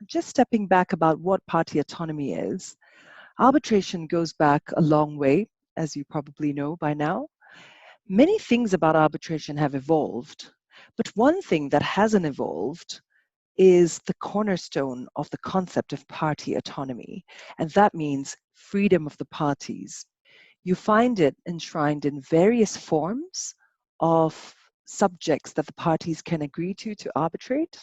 Just stepping back about what party autonomy is, arbitration goes back a long way, as you probably know by now. Many things about arbitration have evolved, but one thing that hasn't evolved is the cornerstone of the concept of party autonomy, and that means freedom of the parties. You find it enshrined in various forms of subjects that the parties can agree to arbitrate.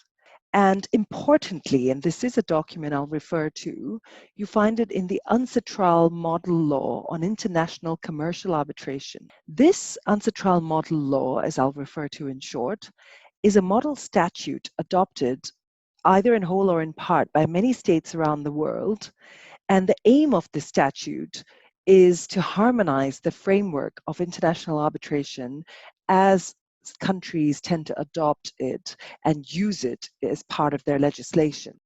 And importantly, and this is a document I'll refer to, you find it in the UNCITRAL Model Law on International Commercial Arbitration. This UNCITRAL Model Law, as I'll refer to in short, is a model statute adopted either in whole or in part by many states around the world. And the aim of this statute is to harmonize the framework of international arbitration as countries tend to adopt it and use it as part of their legislation.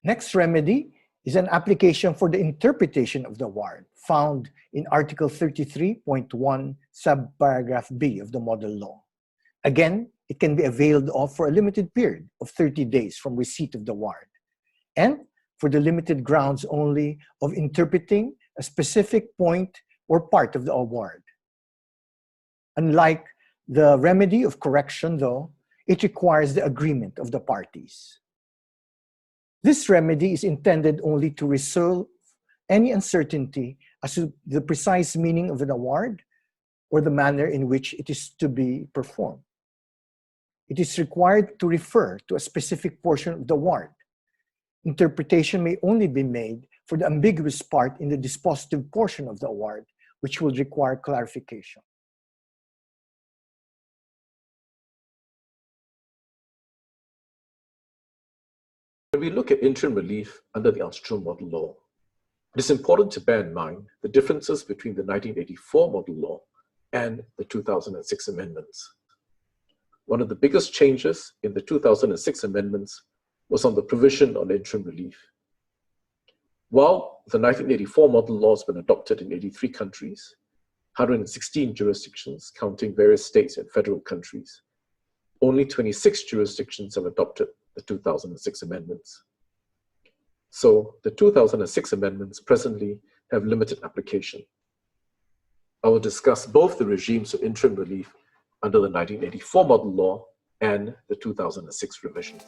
Next remedy is an application for the interpretation of the award found in Article 33.1 subparagraph B of the model law. Again, it can be availed of for a limited period of 30 days from receipt of the award, and for the limited grounds only of interpreting a specific point or part of the award. Unlike the remedy of correction, though, it requires the agreement of the parties. This remedy is intended only to resolve any uncertainty as to the precise meaning of an award or the manner in which it is to be performed. It is required to refer to a specific portion of the award. Interpretation may only be made for the ambiguous part in the dispositive portion of the award, which will require clarification. When we look at interim relief under the Autonomy model law, it is important to bear in mind the differences between the 1984 model law and the 2006 amendments. One of the biggest changes in the 2006 amendments was on the provision on interim relief. While the 1984 model law has been adopted in 83 countries, 116 jurisdictions, counting various states and federal countries, only 26 jurisdictions have adopted the 2006 amendments. So the 2006 amendments presently have limited application. I will discuss both the regimes of interim relief under the 1984 model law and the 2006 revisions.